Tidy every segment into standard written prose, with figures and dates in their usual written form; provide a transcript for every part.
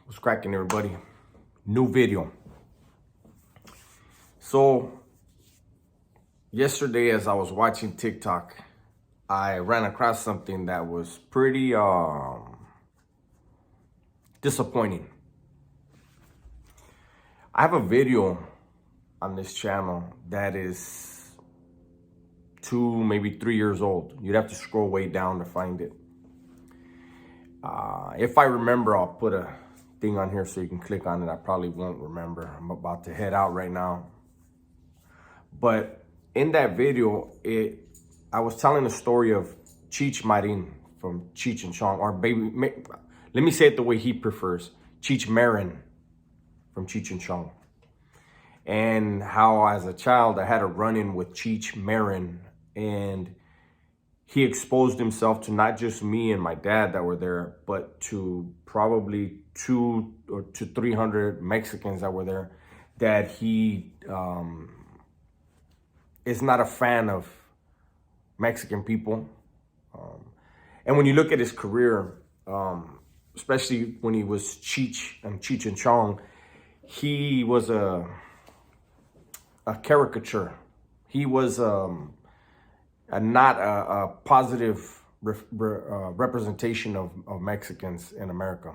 What's cracking, everybody? New video. So yesterday, as I was watching TikTok, I ran across something that was pretty disappointing. I have a video on this channel that is 2, maybe 3 years old. You'd have to scroll way down to find it. If I remember, I'll put a thing on here so you can click on it. I probably won't remember. I'm about to head out right now. But in that video, I was telling the story of Cheech Marin from Cheech and Chong, or let me say it the way he prefers, Cheech Marin from Cheech and Chong. And how as a child I had a run-in with Cheech Marin, and he exposed himself to not just me and my dad that were there, but to probably 200 to 300 Mexicans that were there, that he is not a fan of Mexican people. And when you look at his career, especially when he was Cheech and Chong, he was a caricature. He was not a positive representation of Mexicans in America.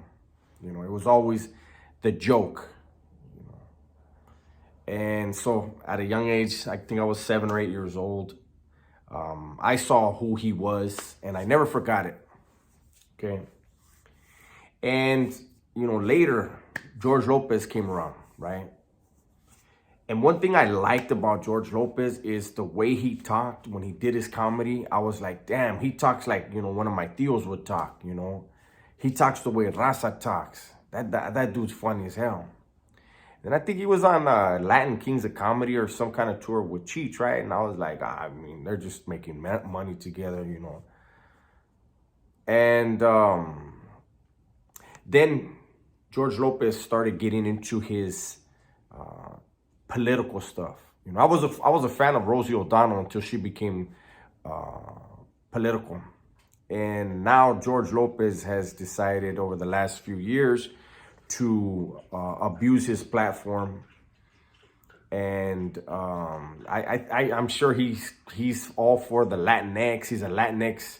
You know, it was always the joke. And so at a young age, I think I was 7 or 8 years old, I saw who he was, and I never forgot it. Okay. And, you know, later, George Lopez came around, right? And one thing I liked about George Lopez is the way he talked when he did his comedy. I was like, damn, he talks like, you know, one of my tios would talk, you know. He talks the way Raza talks. That dude's funny as hell. And I think he was on Latin Kings of Comedy or some kind of tour with Cheech, right? And I was like, I mean, they're just making money together, you know. And then George Lopez started getting into his political stuff. You know, I was a fan of Rosie O'Donnell until she became political. And now George Lopez has decided over the last few years to abuse his platform, and I'm sure he's all for the Latinx. He's a Latinx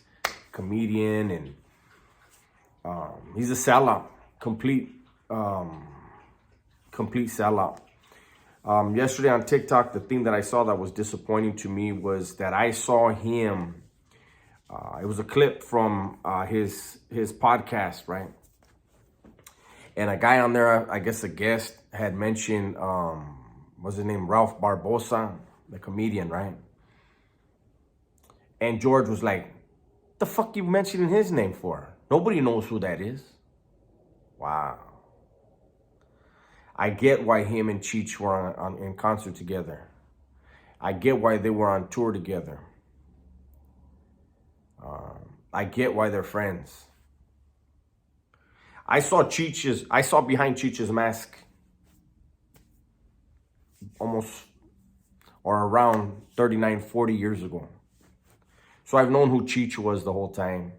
comedian, and he's a sellout, complete sellout. Yesterday on TikTok, the thing that I saw that was disappointing to me was that I saw him. It was a clip from his podcast, right? And a guy on there, I guess a guest, had mentioned, what's his name? Ralph Barbosa, the comedian, right? And George was like, the fuck you mentioning his name for? Nobody knows who that is. Wow. I get why him and Cheech were in concert together. I get why they were on tour together. I get why they're friends. I saw behind Cheech's mask almost or around 39, 40 years ago. So I've known who Cheech was the whole time.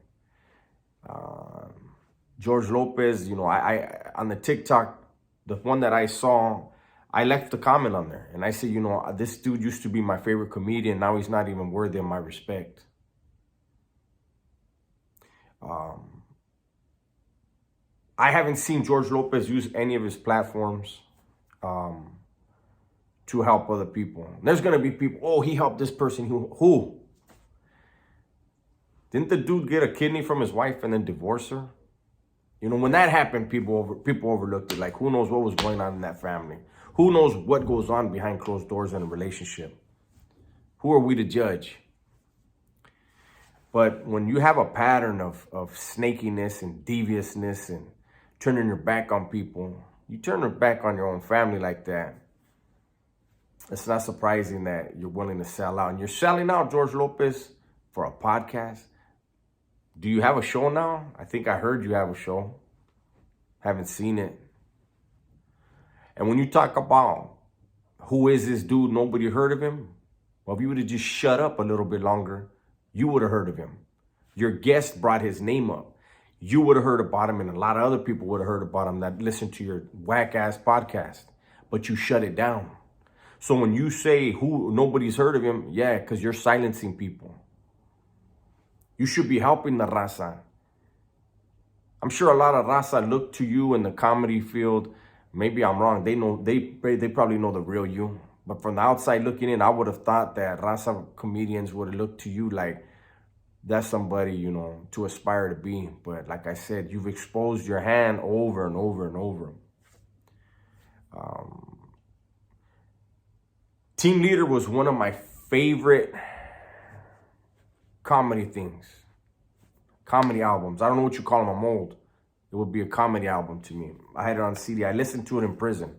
George Lopez, you know, I on the TikTok, the one that I saw, I left a comment on there. And I said, you know, this dude used to be my favorite comedian. Now he's not even worthy of my respect. I haven't seen George Lopez use any of his platforms to help other people. There's going to be people, oh, he helped this person. Who? Didn't the dude get a kidney from his wife and then divorce her? You know, when that happened, people overlooked it. Like, who knows what was going on in that family? Who knows what goes on behind closed doors in a relationship? Who are we to judge? But when you have a pattern of snakiness and deviousness and turning your back on people, you turn your back on your own family like that, it's not surprising that you're willing to sell out. And you're selling out, George Lopez, for a podcast. Do you have a show now? I think I heard you have a show. Haven't seen it. And when you talk about who is this dude, nobody heard of him. Well, if you would have just shut up a little bit longer, you would have heard of him. Your guest brought his name up. you would have heard about him, and a lot of other people would have heard about him that listened to your whack-ass podcast, but you shut it down. So when you say who nobody's heard of him, yeah, because you're silencing people. You should be helping the raza. I'm sure a lot of raza look to you in the comedy field. Maybe I'm wrong. They probably know the real you. But from the outside looking in, I would have thought that raza comedians would have looked to you like that's somebody, you know, to aspire to be. But like I said, you've exposed your hand over and over and over. Team Leader was one of my favorite comedy things. Comedy albums. I don't know what you call them. I'm old. It would be a comedy album to me. I had it on CD. I listened to it in prison.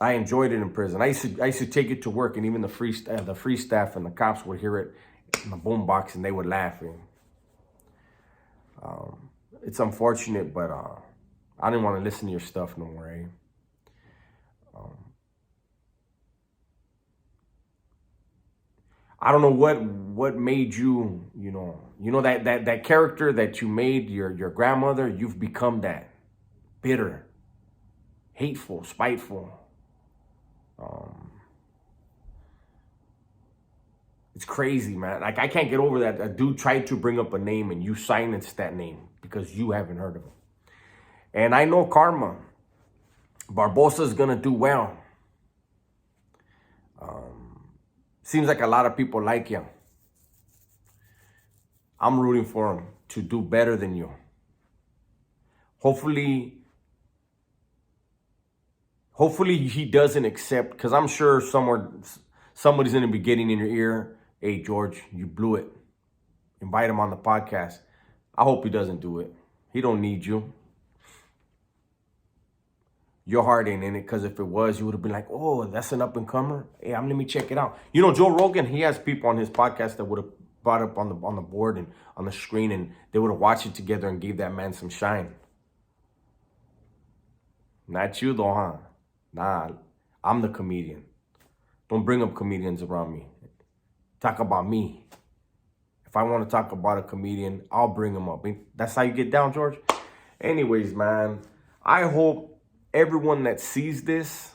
I enjoyed it in prison. I used to take it to work, and even the free staff and the cops would hear it in the boombox, and they would laugh. It's unfortunate, but I didn't want to listen to your stuff no more. I don't know what made you, you know that character that you made your grandmother. You've become that bitter, hateful, spiteful. It's crazy, man. Like, I can't get over that. A dude tried to bring up a name and you silenced that name because you haven't heard of him. And I know karma. Barbosa's gonna do well. Seems like a lot of people like you. I'm rooting for him to do better than you. Hopefully he doesn't accept, because I'm sure somebody's going to be getting in your ear, hey, George, you blew it. Invite him on the podcast. I hope he doesn't do it. He don't need you. Your heart ain't in it, because if it was, you would have been like, oh, that's an up-and-comer? Hey, let me check it out. You know, Joe Rogan, he has people on his podcast that would have brought up on the board and on the screen, and they would have watched it together and gave that man some shine. Not you, though, huh? Nah, I'm the comedian. Don't bring up comedians around me. Talk about me. If I want to talk about a comedian, I'll bring him up. That's how you get down, George? Anyways, man, I hope everyone that sees this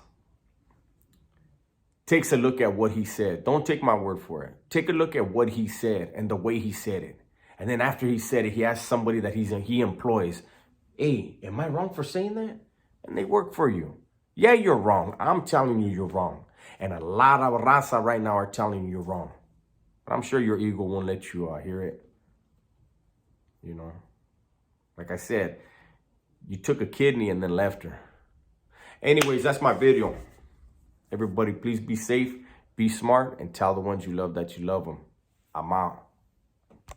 takes a look at what he said. Don't take my word for it. Take a look at what he said and the way he said it. And then after he said it, he asked somebody that he employs, hey, am I wrong for saying that? And they work for you. Yeah, you're wrong. I'm telling you you're wrong. And a lot of raza right now are telling you you're wrong. But I'm sure your ego won't let you hear it. You know, like I said, you took a kidney and then left her. Anyways, that's my video. Everybody, please be safe, be smart, and tell the ones you love that you love them. I'm out.